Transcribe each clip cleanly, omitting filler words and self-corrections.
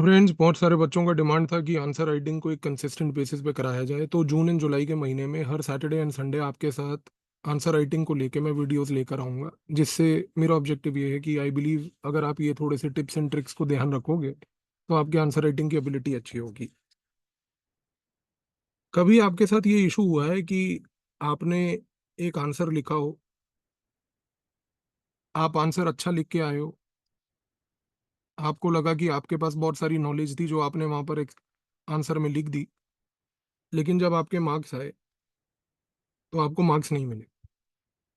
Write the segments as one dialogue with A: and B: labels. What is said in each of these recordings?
A: Friends, बहुत सारे बच्चों का डिमांड था कि आंसर राइटिंग को एक कंसिस्टेंट बेसिस पे कराया जाए। तो जून एंड जुलाई के महीने में हर सैटरडे एंड संडे आपके साथ आंसर राइटिंग को लेके मैं वीडियोस लेकर आऊँगा, जिससे मेरा ऑब्जेक्टिव ये है कि आई बिलीव अगर आप ये थोड़े से टिप्स एंड ट्रिक्स को ध्यान रखोगे तो आपकी आंसर राइटिंग की एबिलिटी अच्छी होगी। कभी आपके साथ ये इशू हुआ है कि आपने एक आंसर लिखा हो, आप आंसर अच्छा लिख के आए हो, आपको लगा कि आपके पास बहुत सारी नॉलेज थी जो आपने वहां पर एक आंसर में लिख दी, लेकिन जब आपके मार्क्स आए तो आपको मार्क्स नहीं मिले।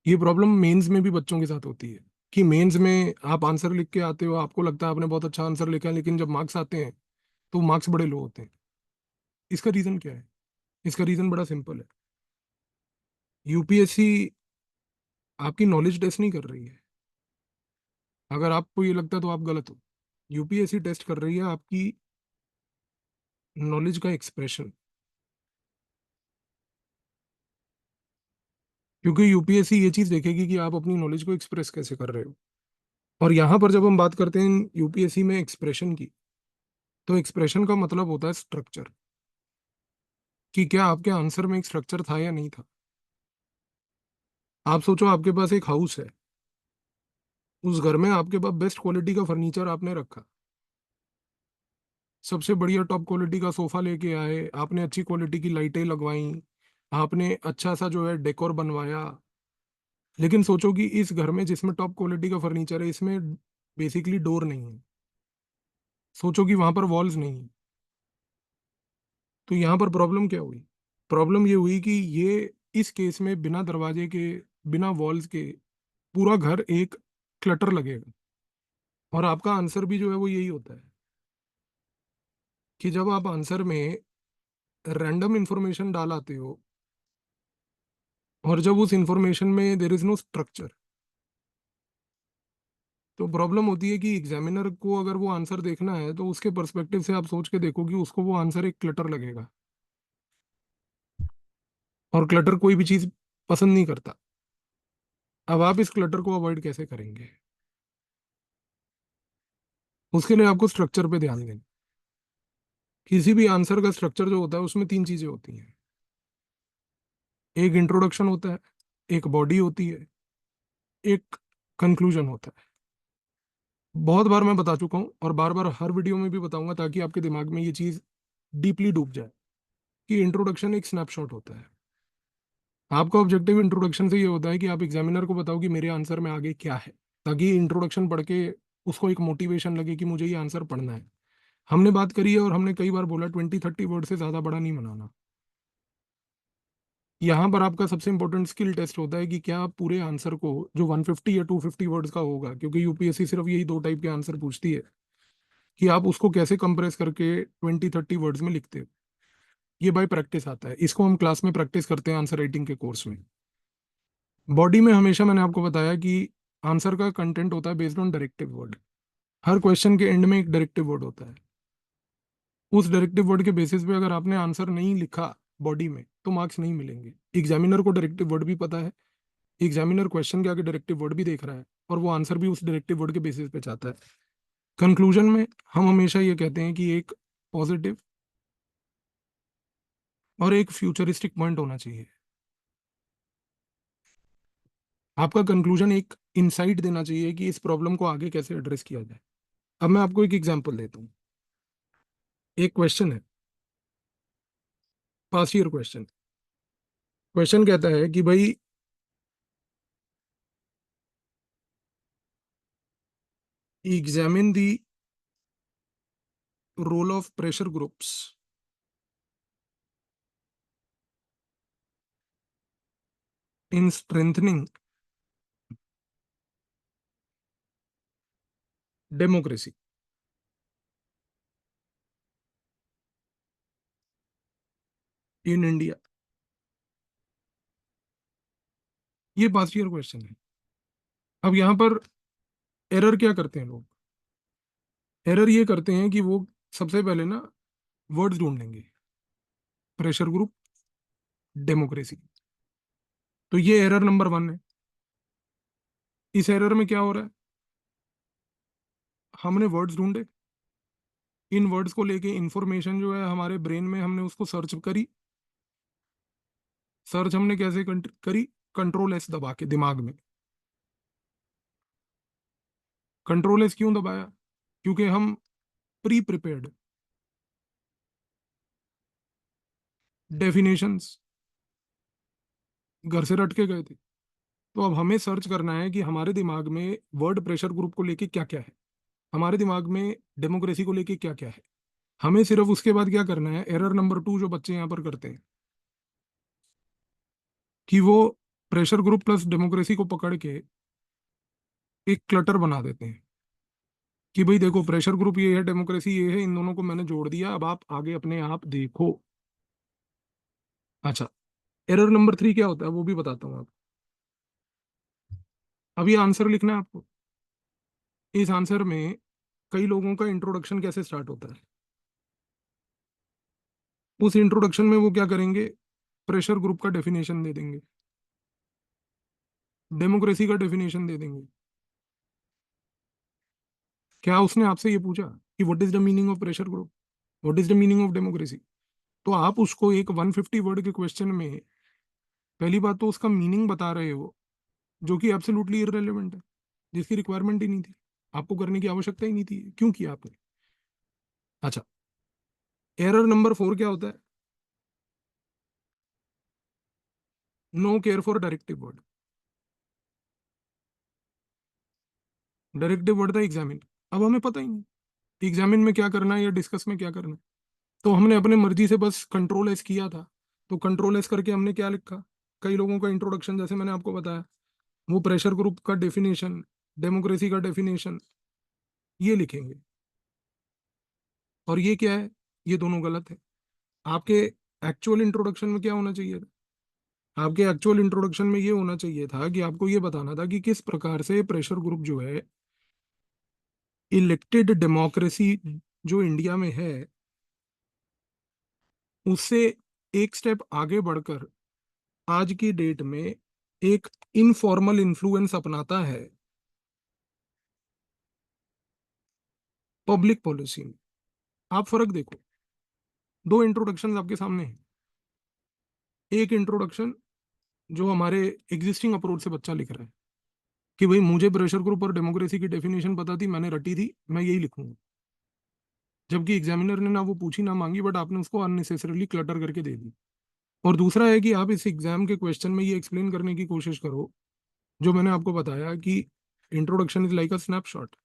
A: ये प्रॉब्लम मेंस में भी बच्चों के साथ होती है कि मेंस में आप आंसर लिख के आते हो, आपको लगता है आपने बहुत अच्छा आंसर लिखा है, लेकिन जब मार्क्स आते हैं तो मार्क्स बड़े लो होते हैं। इसका रीजन क्या है? इसका रीजन बड़ा सिंपल है। यूपीएससी आपकी नॉलेज टेस्ट नहीं कर रही है। अगर आपको ये लगता है तो आप गलत हो। यूपीएससी टेस्ट कर रही है आपकी नॉलेज का एक्सप्रेशन, क्योंकि यूपीएससी ये चीज देखेगी कि आप अपनी नॉलेज को एक्सप्रेस कैसे कर रहे हो। और यहाँ पर जब हम बात करते हैं यूपीएससी में एक्सप्रेशन की, तो एक्सप्रेशन का मतलब होता है स्ट्रक्चर, कि क्या आपके आंसर में एक स्ट्रक्चर था या नहीं था। आप सोचो आपके पास एक हाउस है, उस घर में आपके पास बेस्ट क्वालिटी का फर्नीचर आपने रखा, सबसे बढ़िया टॉप क्वालिटी का सोफा लेके आए, आपने अच्छी क्वालिटी की लाइटें लगवाई, आपने अच्छा सा जो है डेकोर बनवाया। लेकिन सोचो कि इस घर में जिसमें टॉप क्वालिटी का फर्नीचर है, इसमें बेसिकली डोर नहीं है। सोचो कि वहां पर वॉल्स नहीं है। तो यहाँ पर प्रॉब्लम क्या हुई? प्रॉब्लम ये हुई कि ये इस केस में बिना दरवाजे के, बिना वॉल्स के पूरा घर एक क्लटर लगेगा। और आपका आंसर भी जो है वो यही होता है कि जब आप आंसर में रैंडम इंफॉर्मेशन डाल आते हो और जब उस इंफॉर्मेशन में देर इज नो स्ट्रक्चर, तो प्रॉब्लम होती है कि एग्जामिनर को अगर वो आंसर देखना है तो उसके पर्सपेक्टिव से आप सोच के देखो कि उसको वो आंसर एक क्लटर लगेगा। और क्लटर कोई भी चीज पसंद नहीं करता। अब आप इस क्लटर को अवॉइड कैसे करेंगे? उसके लिए आपको स्ट्रक्चर पे ध्यान देना। किसी भी आंसर का स्ट्रक्चर जो होता है उसमें तीन चीजें होती हैं। एक इंट्रोडक्शन होता है, एक बॉडी होती है, एक कंक्लूजन होता है। बहुत बार मैं बता चुका हूँ और बार बार हर वीडियो में भी बताऊंगा, ताकि आपके दिमाग में ये चीज डीपली डूब जाए कि इंट्रोडक्शन एक स्नैपशॉट होता है। आपका ऑब्जेक्टिव इंट्रोडक्शन से ये होता है कि आप एग्जामिनर को बताओ कि मेरे आंसर में आगे क्या है, ताकि इंट्रोडक्शन पढ़ के उसको एक मोटिवेशन लगे कि मुझे ये आंसर पढ़ना है। हमने बात करी है और हमने कई बार बोला 20-30 वर्ड से ज्यादा बड़ा नहीं बनाना। यहाँ पर आपका सबसे इंपॉर्टेंट स्किल टेस्ट होता है कि क्या आप पूरे आंसर को, जो 150 या 250 वर्ड्स का होगा, क्योंकि यूपीएससी सिर्फ यही दो टाइप के आंसर पूछती है, कि आप उसको कैसे कंप्रेस करके 20-30 वर्ड्स में लिखते हो। ये बाय प्रैक्टिस आता है, इसको हम क्लास में प्रैक्टिस करते हैं आंसर राइटिंग के कोर्स में। बॉडी में हमेशा मैंने आपको बताया कि आंसर का कंटेंट होता है based on directive word. Her question के एंड में एक डायरेक्टिव वर्ड होता है। उस डायरेक्टिव वर्ड के बेसिस पे अगर आपने आंसर नहीं लिखा बॉडी में तो मार्क्स नहीं मिलेंगे। एग्जामिनर को डायरेक्टिव वर्ड भी पता है, एग्जामिनर क्वेश्चन के आगे डायरेक्टिव वर्ड भी देख रहा है, और वो आंसर भी उस डायरेक्टिव वर्ड के बेसिस पे चाहता है। कंक्लूजन में हम हमेशा ये कहते हैं कि एक पॉजिटिव और एक फ्यूचरिस्टिक पॉइंट होना चाहिए। आपका कंक्लूजन एक इंसाइट देना चाहिए कि इस प्रॉब्लम को आगे कैसे एड्रेस किया जाए। अब मैं आपको एक एग्जांपल देता हूँ। एक क्वेश्चन है, पास्ट ईयर क्वेश्चन। क्वेश्चन कहता है कि भाई, examine the role of pressure groups in strengthening democracy in India. ये पास्ट ईयर क्वेश्चन है। अब यहाँ पर एरर क्या करते हैं लोग? एरर ये करते हैं कि वो सबसे पहले ना वर्ड्स ढूंढेंगे, प्रेशर ग्रुप, डेमोक्रेसी। तो ये एरर नंबर वन है। इस एरर में क्या हो रहा है? हमने वर्ड्स ढूंढे, इन वर्ड्स को लेके इंफॉर्मेशन जो है हमारे ब्रेन में, हमने उसको सर्च करी। सर्च हमने कैसे करी? कंट्रोल एस दबा के दिमाग में। कंट्रोल एस क्यों दबाया? क्योंकि हम प्री प्रिपेयर्ड। डेफिनेशंस घर से रट के गए थे। तो अब हमें सर्च करना है कि हमारे दिमाग में वर्ड प्रेशर ग्रुप को लेके क्या क्या है, हमारे दिमाग में डेमोक्रेसी को लेके क्या क्या है। हमें सिर्फ उसके बाद क्या करना है, एरर नंबर 2 जो बच्चे यहाँ पर करते हैं कि वो प्रेशर ग्रुप प्लस डेमोक्रेसी को पकड़ के एक क्लटर बना देते हैं कि भाई देखो, प्रेशर ग्रुप ये है, डेमोक्रेसी ये है, इन दोनों को मैंने जोड़ दिया, अब आप आगे अपने आप देखो। अच्छा, एरर नंबर 3 क्या होता है वो भी बताता हूँ आप। अब ये आंसर लिखना है आपको। इस आंसर में कई लोगों का इंट्रोडक्शन कैसे स्टार्ट होता है, उस इंट्रोडक्शन में वो क्या करेंगे, प्रेशर ग्रुप का डेफिनेशन दे देंगे, डेमोक्रेसी का डेफिनेशन दे देंगे। क्या उसने आपसे ये पूछा कि what is the meaning of pressure group, what is the meaning of democracy? तो आप उसको एक 150 वर्ड के क्वेश्चन में पहली बात तो उसका मीनिंग बता रहे हो, जो कि एब्सोल्युटली इररेलेवेंट है, जिसकी रिक्वायरमेंट ही नहीं थी, आपको करने की आवश्यकता ही नहीं थी, क्यों किया आपने? अच्छा, एरर नंबर 4 क्या होता है? No care for directive word. Directive word था एग्जामिन। अब हमें पता ही नहीं एग्जामिन में क्या करना है या डिस्कस में क्या करना है। तो हमने अपने मर्जी से बस कंट्रोल एस किया था। तो कंट्रोल एस करके हमने क्या लिखा, कई लोगों का इंट्रोडक्शन जैसे मैंने आपको बताया, वो प्रेशर ग्रुप का डेफिनेशन, डेमोक्रेसी का डेफिनेशन, ये लिखेंगे। और ये क्या है, ये दोनों गलत है। आपके एक्चुअल इंट्रोडक्शन में क्या होना चाहिए था? आपके एक्चुअल इंट्रोडक्शन में ये होना चाहिए था कि आपको ये बताना था कि किस प्रकार से प्रेशर ग्रुप जो है, इलेक्टेड डेमोक्रेसी जो इंडिया में है, उससे एक स्टेप आगे बढ़कर आज की डेट में एक इनफॉर्मल इन्फ्लुएंस अपनाता है पब्लिक पॉलिसी में। आप फर्क देखो, दो इंट्रोडक्शन आपके सामने हैं। एक इंट्रोडक्शन जो हमारे एग्जिस्टिंग अप्रोच से बच्चा लिख रहा है कि भाई मुझे प्रेशर ग्रुप और डेमोक्रेसी की डेफिनेशन पता थी, मैंने रटी थी, मैं यही लिखूंगा। जबकि एग्जामिनर ने ना वो पूछी ना मांगी, बट आपने उसको अननेसेसरली क्लटर करके दे दी। और दूसरा है कि आप इस एग्जाम के क्वेश्चन में ये एक्सप्लेन करने की कोशिश करो, जो मैंने आपको बताया कि introduction is like a snapshot,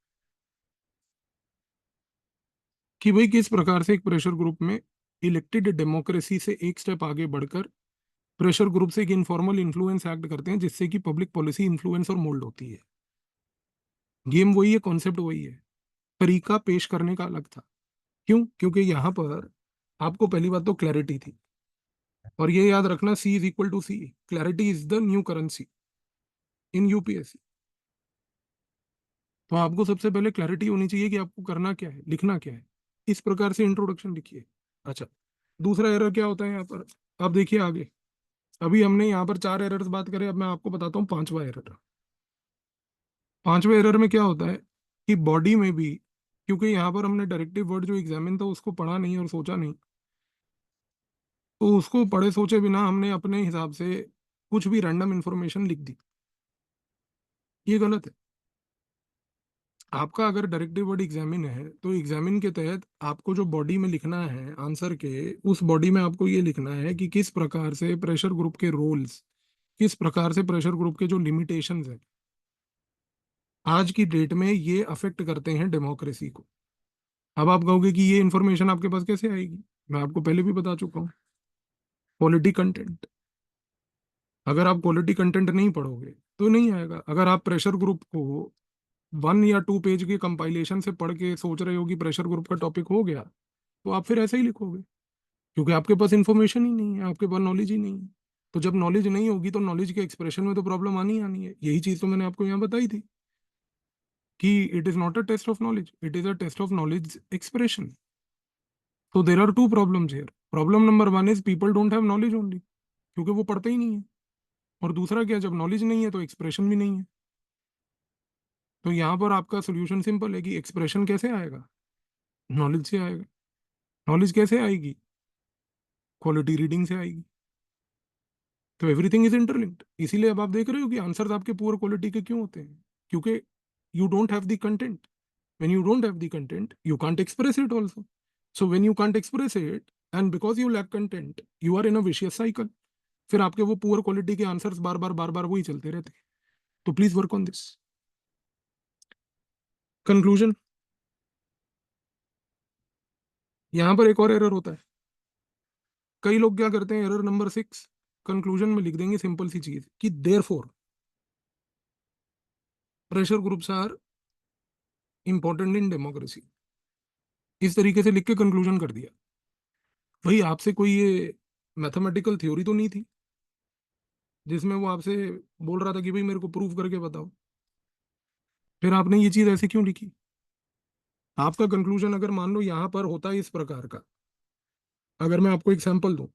A: कि भाई किस प्रकार से एक प्रेशर ग्रुप में इलेक्टेड डेमोक्रेसी से एक स्टेप आगे बढ़कर प्रेशर ग्रुप से एक इनफॉर्मल इन्फ्लुएंस एक्ट करते हैं, जिससे कि पब्लिक पॉलिसी इन्फ्लुएंस और मोल्ड होती है। गेम वही है, कॉन्सेप्ट वही है, तरीका पेश करने का अलग था। क्यों? क्योंकि यहाँ पर आपको पहली बात तो क्लैरिटी थी। और ये याद रखना, C is equal to C, clarity is the new currency in UPSC. तो आपको सबसे पहले क्लैरिटी होनी चाहिए कि आपको करना क्या है, लिखना क्या है। इस प्रकार से इंट्रोडक्शन लिखिए। अच्छा, दूसरा एरर क्या होता है यहाँ पर, आप देखिए आगे। अभी हमने यहाँ पर 4 एरर्स बात करें, अब मैं आपको बताता हूँ पांचवा एरर। पांचवे एरर में क्या होता है कि बॉडी में भी, क्योंकि यहाँ पर हमने डायरेक्टिव वर्ड जो एग्जामिन था उसको पढ़ा नहीं और सोचा नहीं, तो उसको पढ़े सोचे बिना हमने अपने हिसाब से कुछ भी रैंडम इंफॉर्मेशन लिख दी। ये गलत है। आपका अगर डायरेक्टिव वर्ड एग्जामिन है तो एग्जामिन के तहत आपको जो बॉडी में लिखना है आंसर के, उस बॉडी में आपको ये लिखना है कि किस प्रकार से प्रेशर ग्रुप के रोल्स, किस प्रकार से प्रेशर ग्रुप के जो लिमिटेशंस हैं आज की डेट में ये अफेक्ट करते हैं डेमोक्रेसी को। अब आप कहोगे कि ये इन्फॉर्मेशन आपके पास कैसे आएगी? मैं आपको पहले भी बता चुका हूँ, क्वालिटी कंटेंट। अगर आप क्वालिटी कंटेंट नहीं पढ़ोगे तो नहीं आएगा। अगर आप प्रेशर ग्रुप को 1 या 2 पेज के कंपाइलेशन से पढ़ के सोच रहे हो कि प्रेशर ग्रुप का टॉपिक हो गया, तो आप फिर ऐसे ही लिखोगे, क्योंकि आपके पास इंफॉर्मेशन ही नहीं है, आपके पास नॉलेज ही नहीं है। तो जब नॉलेज नहीं होगी तो नॉलेज के एक्सप्रेशन में तो प्रॉब्लम आनी ही आनी है। यही चीज तो मैंने आपको यहाँ बताई थी कि it is not a test of knowledge, it is a test of knowledge expression. तो there are 2 problems here. Problem number 1 is people don't have knowledge only, क्योंकि वो पढ़ते ही नहीं है। और दूसरा क्या, जब नॉलेज नहीं है तो एक्सप्रेशन भी नहीं है। तो यहाँ पर आपका सोल्यूशन सिंपल है कि एक्सप्रेशन कैसे आएगा, नॉलेज से आएगा। नॉलेज कैसे आएगी? क्वालिटी रीडिंग से आएगी। तो एवरीथिंग इज इंटरलिंक्ड। इसीलिए अब आप देख रहे हो कि आंसर्स आपके पुअर क्वालिटी के क्यों होते हैं, क्योंकि you don't have the content. When you don't have the content you can't express it also. So when you can't express it and because you lack content you are in a vicious cycle. फिर आपके वो poor quality के answers बार बार वही चलते रहते हैं। तो please work on this. Conclusion, यहां पर एक और एरर होता है। कई लोग क्या करते हैं, एरर नंबर 6 कंक्लूजन में लिख देंगे सिंपल सी चीज कि therefore pressure groups are important in democracy. इस तरीके से लिख के कंक्लूजन कर दिया। भाई आपसे कोई ये मैथमेटिकल थ्योरी तो नहीं थी जिसमें वो आपसे बोल रहा था कि भाई मेरे को प्रूव करके बताओ? फिर आपने ये चीज ऐसे क्यों लिखी? आपका कंक्लूजन अगर मान लो यहां पर होता है इस प्रकार का, अगर मैं आपको एग्जांपल दूं,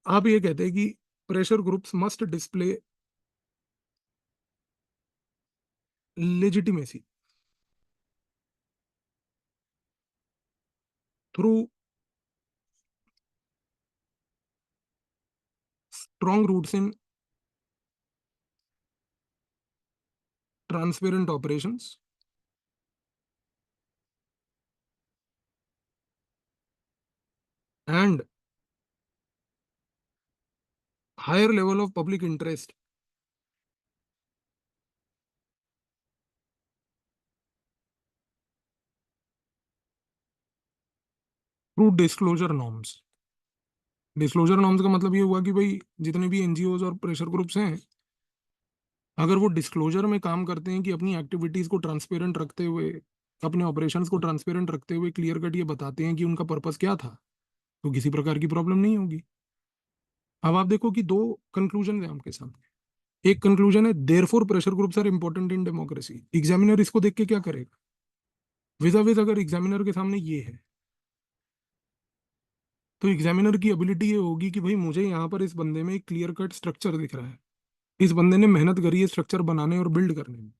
A: आप ये कहते हैं कि pressure groups must display legitimacy through strong roots in transparent operations and higher level of public interest through disclosure norms. Disclosure norms का मतलब ये हुआ कि भाई जितने भी एनजीओज और प्रेशर ग्रुप्स हैं, अगर वो डिस्क्लोजर में काम करते हैं कि अपनी एक्टिविटीज को ट्रांसपेरेंट रखते हुए, अपने ऑपरेशंस को ट्रांसपेरेंट रखते हुए क्लियर कट ये बताते हैं कि उनका पर्पस क्या था, तो किसी प्रकार की प्रॉब्लम नहीं होगी। अब आप देखो कि दो कंक्लूजन है आपके सामने। एक कंक्लूजन है therefore pressure groups are important in democracy. Examiner इसको देख के क्या करेगा? विजा विज अगर एग्जामिनर के सामने ये है, तो एग्जामिनर की एबिलिटी ये होगी कि भाई मुझे यहाँ पर इस बंदे में एक क्लियर कट स्ट्रक्चर दिख रहा है, इस बंदे ने मेहनत करी है स्ट्रक्चर बनाने और बिल्ड करने में,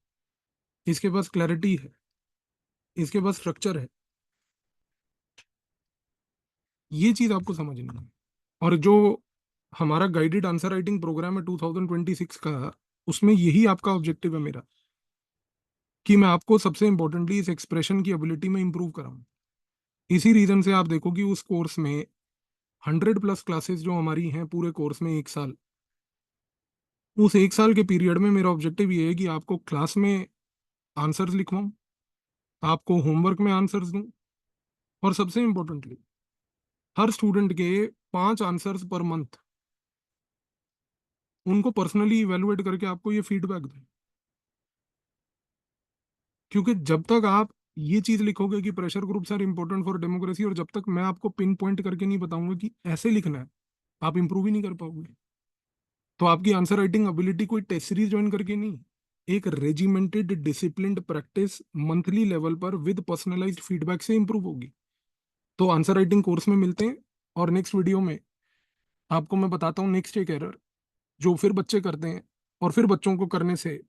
A: इसके पास क्लैरिटी है, इसके पास स्ट्रक्चर है। ये चीज आपको समझनी है। और जो हमारा गाइडेड आंसर राइटिंग प्रोग्राम है 2026 का, उसमें यही आपका ऑब्जेक्टिव है मेरा, कि मैं आपको सबसे इंपॉर्टेंटली इस एक्सप्रेशन की एबिलिटी में इंप्रूव कराऊं। इसी रीजन से आप देखो कि उस कोर्स में 100+ क्लासेस जो हमारी हैं पूरे कोर्स में एक साल, उस एक साल के पीरियड में मेरा ऑब्जेक्टिव ये है कि आपको क्लास में आंसर्स लिखवाऊं, आपको होमवर्क में आंसर्स दूं, और सबसे इंपॉर्टेंटली हर स्टूडेंट के 5 आंसर्स पर मंथ उनको पर्सनली इवेलुएट करके आपको ये फीडबैक दूं। क्योंकि जब तक आप ये चीज लिखोगे कि pressure groups are important for democracy, और जब तक मैं आपको पिन पॉइंट करके नहीं बताऊंगा कि ऐसे लिखना है, आप इंप्रूव ही नहीं कर पाओगे। तो आपकी आंसर राइटिंग एबिलिटी कोई टेस्ट सीरीज ज्वाइन करके नहीं, एक regimented disciplined practice monthly level पर विद पर्सनलाइज्ड फीडबैक से इंप्रूव होगी। तो आंसर राइटिंग कोर्स में मिलते हैं, और नेक्स्ट वीडियो में आपको मैं बताता हूँ नेक्स्ट एक एरर जो फिर बच्चे करते हैं, और फिर बच्चों को करने से